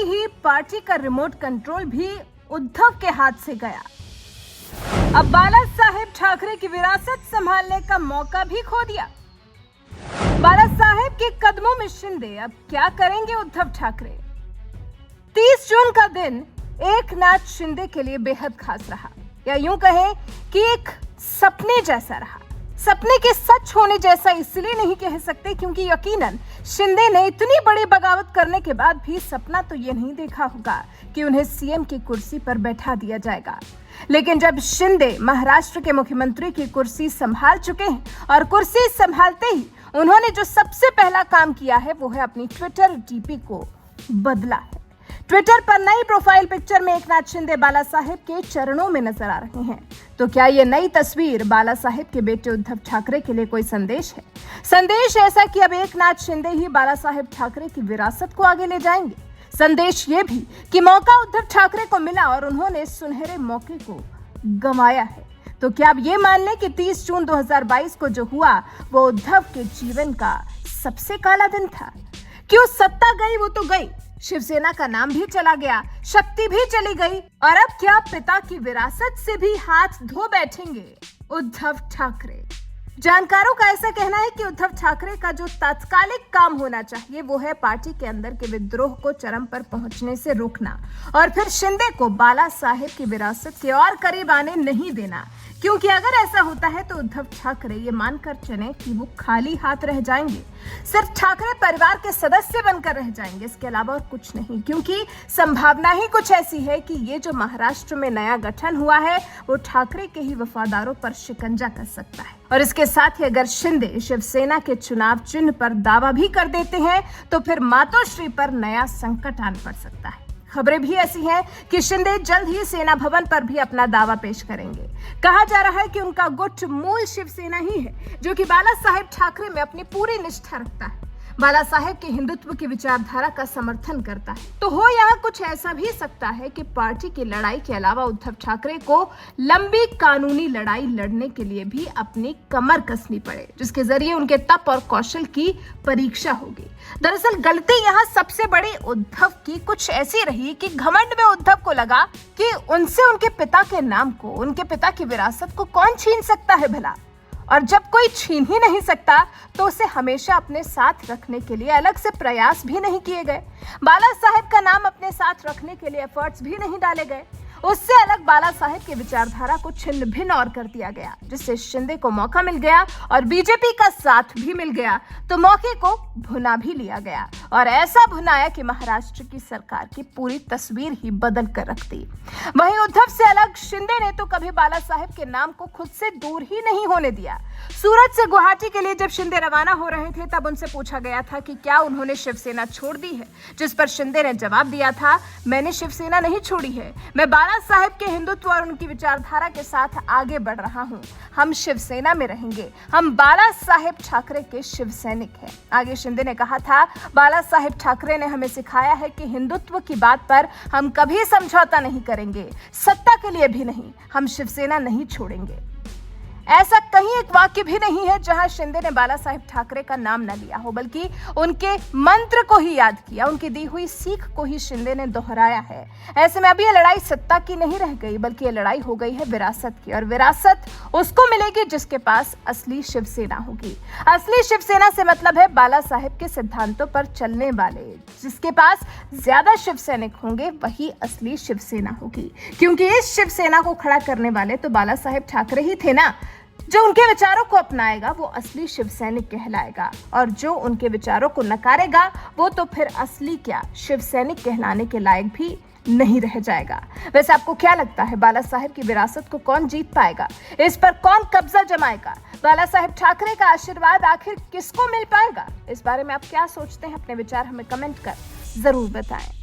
ही party का remote control भी उद्धव के हाथ से गया। अब बाला साहेब ठाकरे की विरासत संभालने का मौका भी खो दिया। बाला साहेब के कदमों में शिंदे। अब क्या करेंगे उद्धव ठाकरे? 30 जून का दिन एकनाथ शिंदे के लिए बेहद खास रहा, या यूं कहें कि एक सपने जैसा रहा। सपने के सच होने जैसा इसलिए नहीं कह सकते क्योंकि यकीनन शिंदे ने इतनी बड़ी बगावत करने के बाद भी सपना तो ये नहीं देखा होगा कि उन्हें सीएम की कुर्सी पर बैठा दिया जाएगा। लेकिन जब शिंदे महाराष्ट्र के मुख्यमंत्री की कुर्सी संभाल चुके हैं और कुर्सी संभालते ही उन्होंने जो सबसे पहला काम किया है वो है अपनी ट्विटर डीपी को बदला है। ट्विटर पर नई प्रोफाइल पिक्चर में एकनाथ शिंदे बाला साहेब के चरणों में नजर आ रहे हैं। तो क्या ये नई तस्वीर बाला साहेब के बेटे उद्धव ठाकरे के लिए कोई संदेश है? संदेश ऐसा कि अब एकनाथ शिंदे ही बाला साहेब ठाकरे की विरासत को आगे ले जाएंगे। संदेश ये भी कि मौका उद्धव ठाकरे को मिला और उन्होंने सुनहरे मौके को गंवाया है। तो क्या अब ये मान लें कि 30 जून 2022 को जो हुआ वो उद्धव के जीवन का सबसे काला दिन था? क्यों सत्ता गई वो तो गई, शिवसेना का नाम भी चला गया, शक्ति भी चली गई, और अब क्या पिता की विरासत से भी हाथ धो बैठेंगे उद्धव ठाकरे? जानकारों का ऐसा कहना है कि उद्धव ठाकरे का जो तात्कालिक काम होना चाहिए वो है पार्टी के अंदर के विद्रोह को चरम पर पहुंचने से रोकना और फिर शिंदे को बाला साहेब की विरासत के और करीब आने नहीं देना। क्योंकि अगर ऐसा होता है तो उद्धव ठाकरे ये मानकर चले कि वो खाली हाथ रह जाएंगे, सिर्फ ठाकरे परिवार के सदस्य बनकर रह जाएंगे, इसके अलावा और कुछ नहीं। क्योंकि संभावना ही कुछ ऐसी है कि ये जो महाराष्ट्र में नया गठन हुआ है वो ठाकरे के ही वफादारों पर शिकंजा कर सकता है। और इसके साथ ही अगर शिंदे शिवसेना के चुनाव चिन्ह पर दावा भी कर देते हैं तो फिर मातोश्री पर नया संकट आन पड़ सकता है। खबरें भी ऐसी हैं कि शिंदे जल्द ही सेना भवन पर भी अपना दावा पेश करेंगे। कहा जा रहा है कि उनका गुट मूल शिवसेना ही है जो कि बाला साहेब ठाकरे में अपनी पूरी निष्ठा रखता है, बाला साहेब के हिंदुत्व की विचारधारा का समर्थन करता है। तो हो यहाँ कुछ ऐसा भी सकता है कि पार्टी की लड़ाई के अलावा उद्धव ठाकरे को लंबी कानूनी लड़ाई लड़ने के लिए भी अपनी कमर कसनी पड़े, जिसके जरिए उनके तप और कौशल की परीक्षा होगी। दरअसल गलती यहाँ सबसे बड़ी उद्धव की कुछ ऐसी रही कि घमंड में उद्धव को लगा कि उनसे उनके पिता के नाम को, उनके पिता की विरासत को कौन छीन सकता है भला। और जब कोई छीन ही नहीं सकता तो उसे हमेशा अपने साथ रखने के लिए अलग से प्रयास भी नहीं किए गए। बाला साहेब का नाम अपने साथ रखने के लिए एफर्ट्स भी नहीं डाले गए। उससे अलग बाला साहेब की विचारधारा को छिन्न भिन्न और कर दिया गया, जिससे शिंदे को मौका मिल गया और बीजेपी का साथ भी मिल गया तो मौके को भुना भी लिया गया और ऐसा भुनाया कि महाराष्ट्र की सरकार की पूरी तस्वीर ही बदल कर रख दी। वहीं उद्धव से अलग शिंदे ने तो कभी बाला साहेब के नाम को खुद से दूर ही नहीं होने दिया। सूरत से गुवाहाटी के लिए जब शिंदे रवाना हो रहे थे तब उनसे पूछा गया था कि क्या उन्होंने शिवसेना छोड़ दी है, जिस पर शिंदे ने जवाब दिया था, मैंने शिवसेना नहीं छोड़ी है, मैं बाला साहेब के हिंदुत्व और उनकी विचारधारा के साथ आगे बढ़ रहा हूं। हम शिवसेना में रहेंगे, हम बाला साहेब ठाकरे के शिव सैनिक हैं। आगे शिंदे ने कहा था, बाला साहेब ठाकरे ने हमें सिखाया है कि हिंदुत्व की बात पर हम कभी समझौता नहीं करेंगे, सत्ता के लिए भी नहीं, हम शिवसेना नहीं छोड़ेंगे। ऐसा कहीं एक वाक्य भी नहीं है जहां शिंदे ने बाला साहेब ठाकरे का नाम न लिया हो, बल्कि उनके मंत्र को ही याद किया, उनकी दी हुई सीख को ही शिंदे ने दोहराया है। ऐसे में अभी ये लड़ाई सत्ता की नहीं रह गई, बल्कि ये लड़ाई हो गई है विरासत की, और विरासत उसको मिलेगी जिसके पास असली शिवसेना होगी। असली शिवसेना से मतलब है बाला साहेब के सिद्धांतों पर चलने वाले, जिसके पास ज्यादा शिव सैनिक होंगे वही असली शिवसेना होगी। क्योंकि इस शिवसेना को खड़ा करने वाले तो बाला साहेब ठाकरे ही थे ना। जो उनके विचारों को अपनाएगा वो असली शिव सैनिक कहलाएगा, और जो उनके विचारों को नकारेगा वो तो फिर असली क्या, शिव सैनिक कहलाने के लायक भी नहीं रह जाएगा। वैसे आपको क्या लगता है, बाला साहेब की विरासत को कौन जीत पाएगा, इस पर कौन कब्जा जमाएगा, बाला साहेब ठाकरे का आशीर्वाद आखिर किसको मिल पाएगा? इस बारे में आप क्या सोचते हैं? अपने विचार हमें कमेंट कर जरूर बताएं।